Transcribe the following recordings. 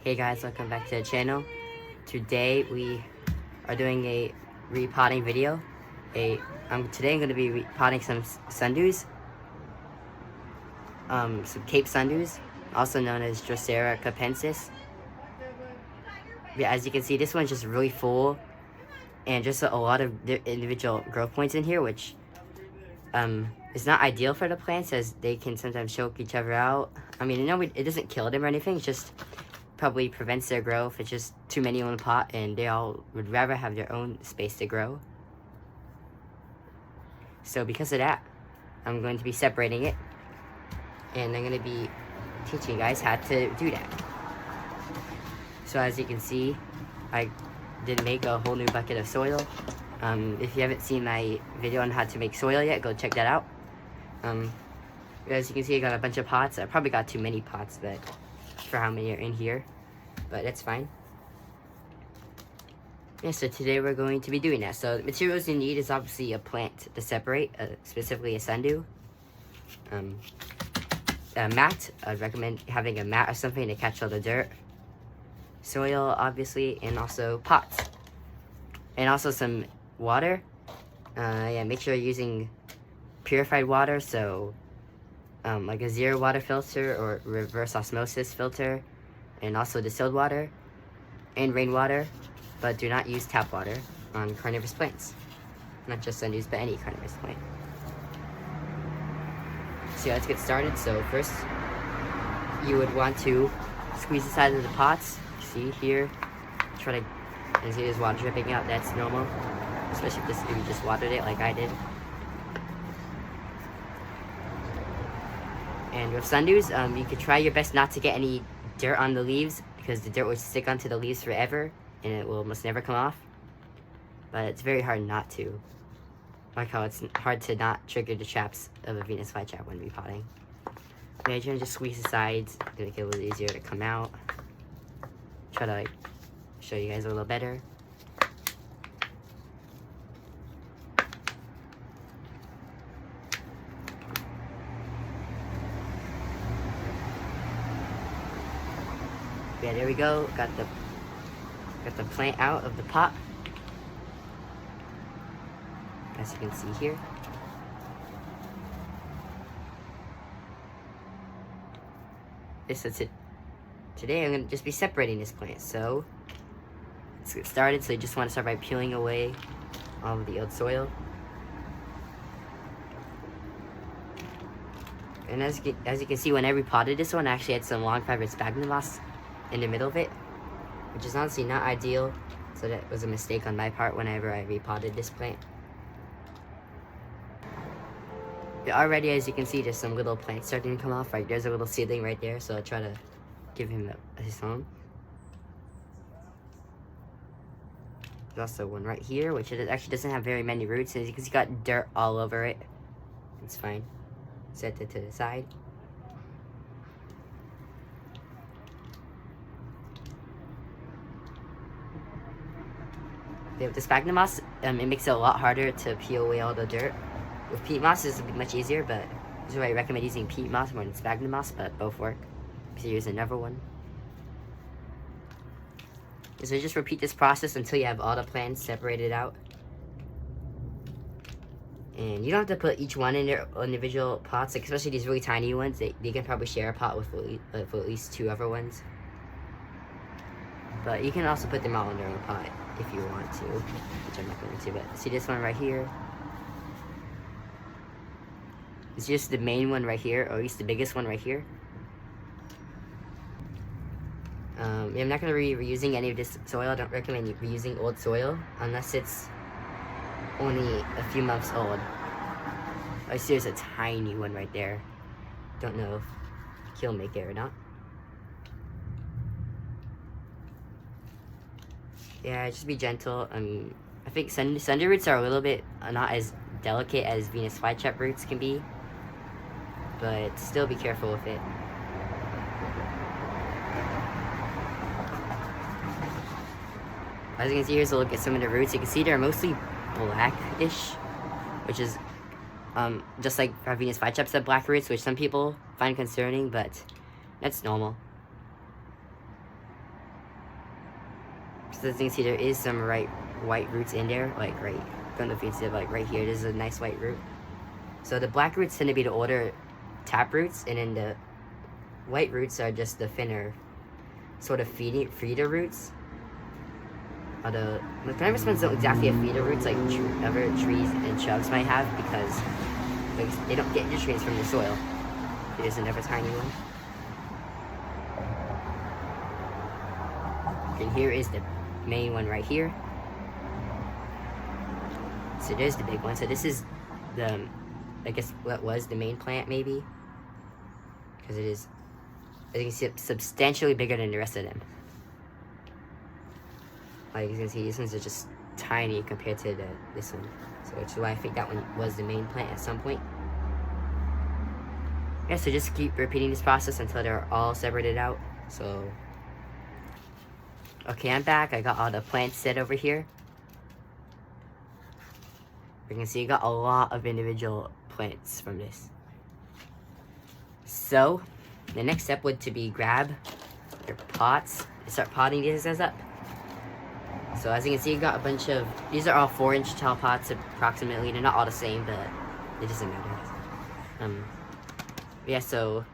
Hey guys, welcome back to the channel. Today we are doing a repotting video. Today I'm going to be repotting some Sundews, some Cape Sundews, also known as Drosera Capensis. Yeah, as you can see, this one's just really full, and just a lot of individual growth points in here, which is not ideal for the plants, as they can sometimes choke each other out. I mean, it doesn't kill them or anything. It's just probably prevents their growth. It's just too many in the pot, and they all would rather have their own space to grow. So because of that, I'm going to be separating it, and I'm going to be teaching you guys how to do that. So as you can see, I did make a whole new bucket of soil. If you haven't seen my video on how to make soil yet, go check that out. As you can see, I got a bunch of pots. I probably got too many pots, but for how many are in here, but that's fine. Yeah, so today we're going to be doing that. So the materials you need is obviously a plant to separate, specifically a sundew. A mat, I'd recommend having a mat or something to catch all the dirt. Soil, obviously, and also pots. And also some water. Yeah, make sure you're using purified water, so like a zero water filter or reverse osmosis filter, and also distilled water and rainwater, but do not use tap water on carnivorous plants. Not just Sundews, but any carnivorous plant. So yeah, let's get started. So first, you would want to squeeze the sides of the pots. See here, try to, and see there's water dripping out. That's normal, especially if you just watered it like I did. And with Sundews, you could try your best not to get any dirt on the leaves, because the dirt will stick onto the leaves forever, and it will almost never come off. But it's very hard not to. Like how it's hard to not trigger the traps of a Venus flytrap when repotting. Yeah, you're gonna just squeeze the sides to make it a little easier to come out. Try to show you guys a little better. Yeah, there we go. Got the plant out of the pot, as you can see here. This is it. Today I'm gonna just be separating this plant. So let's get started. So you just want to start by peeling away all of the old soil. And as you can see, when I repotted this one, I actually had some long fiber sphagnum moss in the middle of it, which is honestly not ideal, so that was a mistake on my part whenever I repotted this plant. But already, as you can see, there's some little plants starting to come off. Right there's a little seedling right there, so I'll try to give him his home. There's also one right here, which actually doesn't have very many roots, and because it's got dirt all over it. It's fine. Set it to the side. With the sphagnum moss, it makes it a lot harder to peel away all the dirt. With peat moss, it's much easier, but this is why I recommend using peat moss more than sphagnum moss, but both work. So here's another one. So just repeat this process until you have all the plants separated out. And you don't have to put each one in their individual pots, like especially these really tiny ones. They can probably share a pot with at least two other ones. But you can also put them all in their own pot if you want to, which I'm not going to. But see this one right here? It's just the main one right here, or at least the biggest one right here. I'm not going to be reusing any of this soil. I don't recommend reusing old soil unless it's only a few months old. I see there's a tiny one right there. Don't know if he'll make it or not. Yeah, just be gentle. I think Sundew roots are a little bit not as delicate as Venus flytrap roots can be, but still be careful with it. As you can see, here's a look at some of the roots. You can see they're mostly blackish, which is just like Venus flytraps have black roots, which some people find concerning, but that's normal. So as you can see, there is some white roots in there, like right, I don't know if you can see it, like right here, there's a nice white root. So the black roots tend to be the older tap roots, and then the white roots are just the thinner, sort of feeder roots. Although the cannabis ones don't exactly have feeder roots like other trees and shrubs might have, because like, they don't get nutrients from the soil. There's another tiny one. And here is the main one right here. So there's the big one. So this is the, I guess what was the main plant maybe, because it is, as you can see, substantially bigger than the rest of them. Like you can see, these ones are just tiny compared to this one. So which is why I think that one was the main plant at some point. Yeah, so just keep repeating this process until they're all separated out. So, okay, I'm back. I got all the plants set over here. You can see you got a lot of individual plants from this. So, the next step would to be grab your pots and start potting these guys up. So as you can see, you got a bunch of, these are all 4-inch tall pots approximately. They're not all the same, but it doesn't matter. Yeah, so,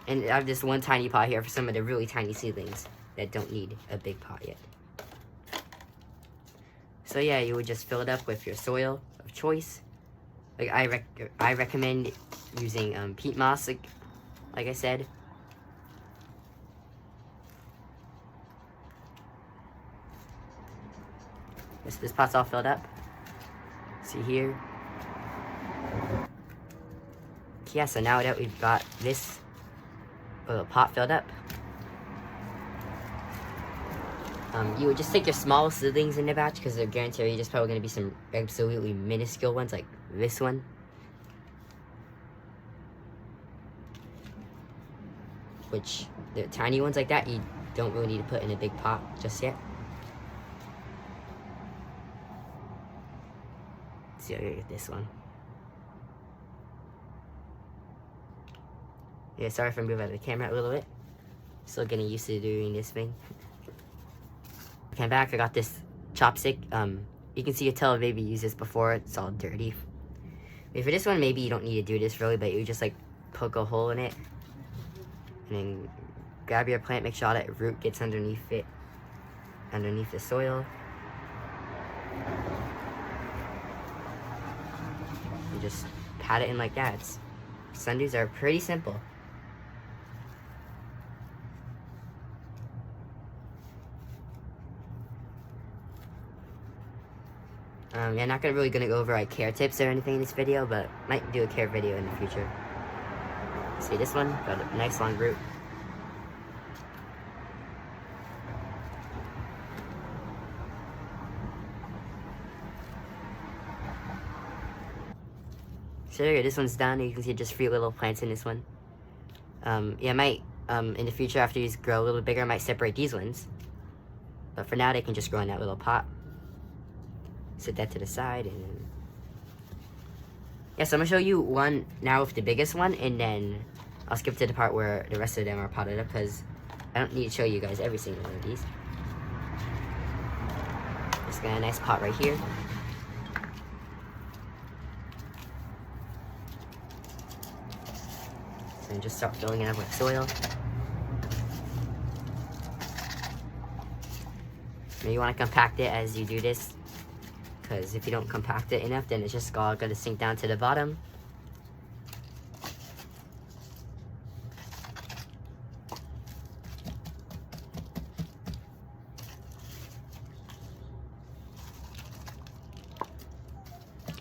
and I have this one tiny pot here for some of the really tiny seedlings that don't need a big pot yet. So yeah, you would just fill it up with your soil of choice. Like I recommend using peat moss, like I said. This pot's all filled up. See here. Yeah, so now that we've got this little pot filled up, you would just take your small seedlings in the batch, because I guarantee you there's probably going to be some absolutely minuscule ones like this one. Which, the tiny ones like that, you don't really need to put in a big pot just yet. Let's see, I'll get this one. Yeah, sorry if I move out of the camera a little bit. Still getting used to doing this thing. Okay, I'm back. I got this chopstick. You can see you tell a baby used this before. It's all dirty. Okay, for this one, maybe you don't need to do this really, but you just like poke a hole in it. And then grab your plant, make sure all that root gets underneath it, underneath the soil. You just pat it in like that. Sundews are pretty simple. Yeah, I'm not really gonna go over like care tips or anything in this video, but might do a care video in the future. See this one? Got a nice long root. So there you go, this one's done. You can see just 3 little plants in this one. Yeah, I might, in the future after these grow a little bigger, I might separate these ones. But for now, they can just grow in that little pot. Set that to the side, and then... Yeah, so I'm gonna show you one now with the biggest one, and then I'll skip to the part where the rest of them are potted up, because I don't need to show you guys every single one of these. Just got a nice pot right here. And just start filling it up with soil. Now you want to compact it as you do this, because if you don't compact it enough, then it's just all going to sink down to the bottom.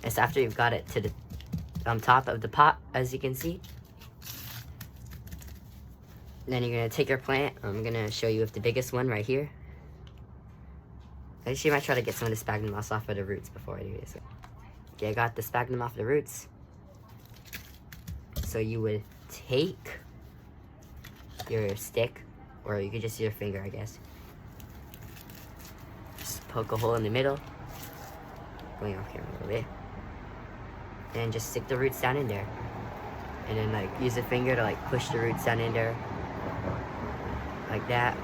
It's after you've got it to the top of the pot, as you can see. Then you're going to take your plant. I'm going to show you with the biggest one right here. Actually, I might try to get some of the sphagnum moss off of the roots before I do this. Okay, I got the sphagnum off the roots. So you would take your stick, or you could just use your finger, I guess. Just poke a hole in the middle. Going off camera a little bit. And just stick the roots down in there. And then like use the finger to like push the roots down in there. Like that.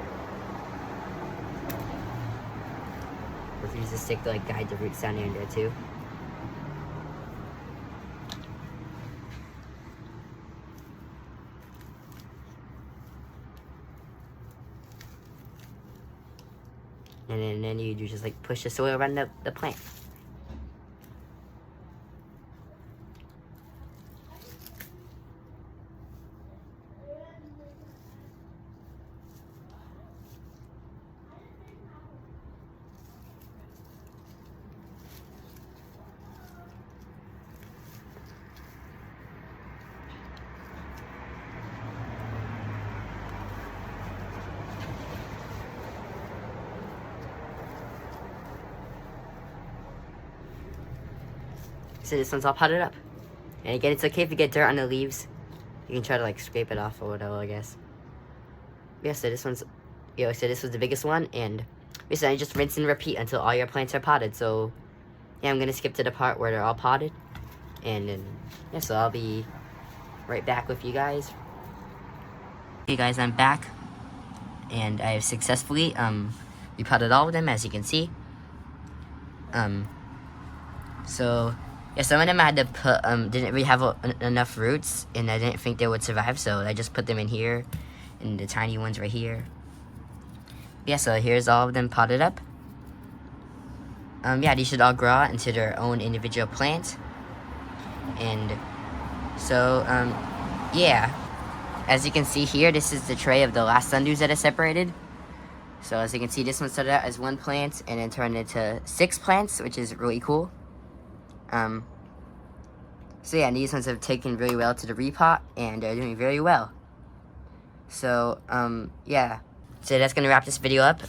use a stick to like guide the roots down in there too. And then you just like push the soil around the plant. So this one's all potted up. And again, it's okay if you get dirt on the leaves. You can try to like scrape it off or whatever, I guess. Yeah, so this one's, so this was the biggest one, and basically just rinse and repeat until all your plants are potted. So yeah, I'm gonna skip to the part where they're all potted, and then yeah, so I'll be right back with you guys. Okay guys, I'm back, and I have successfully repotted all of them, as you can see. So yeah, some of them I had to put, didn't really have enough roots, and I didn't think they would survive, so I just put them in here, and the tiny ones right here. Yeah, so here's all of them potted up. Yeah, these should all grow out into their own individual plant. And so, yeah, as you can see here, this is the tray of the last Sundews that I separated. So as you can see, this one started out as 1 plant, and then turned into 6 plants, which is really cool. So yeah, and these ones have taken really well to the repot, and they're doing very well. So, yeah. So that's gonna wrap this video up.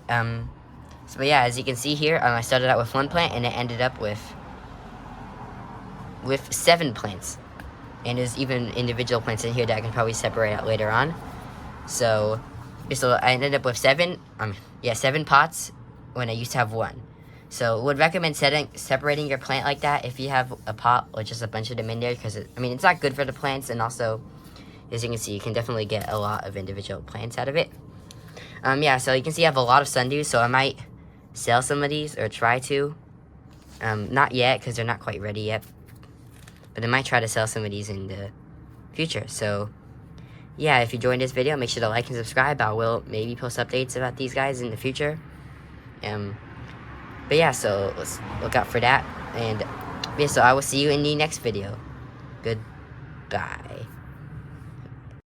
So yeah, as you can see here, I started out with 1 plant, and it ended up with 7 plants. And there's even individual plants in here that I can probably separate out later on. So I ended up with 7 pots when I used to have 1. So would recommend separating your plant like that if you have a pot or just a bunch of them in there, because it's not good for the plants, and also, as you can see, you can definitely get a lot of individual plants out of it. Yeah, so you can see I have a lot of Sundews, so I might sell some of these, or try to. Not yet, because they're not quite ready yet. But I might try to sell some of these in the future. So, yeah, if you enjoyed this video, make sure to like and subscribe. I will maybe post updates about these guys in the future. But yeah, so let's look out for that. And yeah, so I will see you in the next video. Goodbye.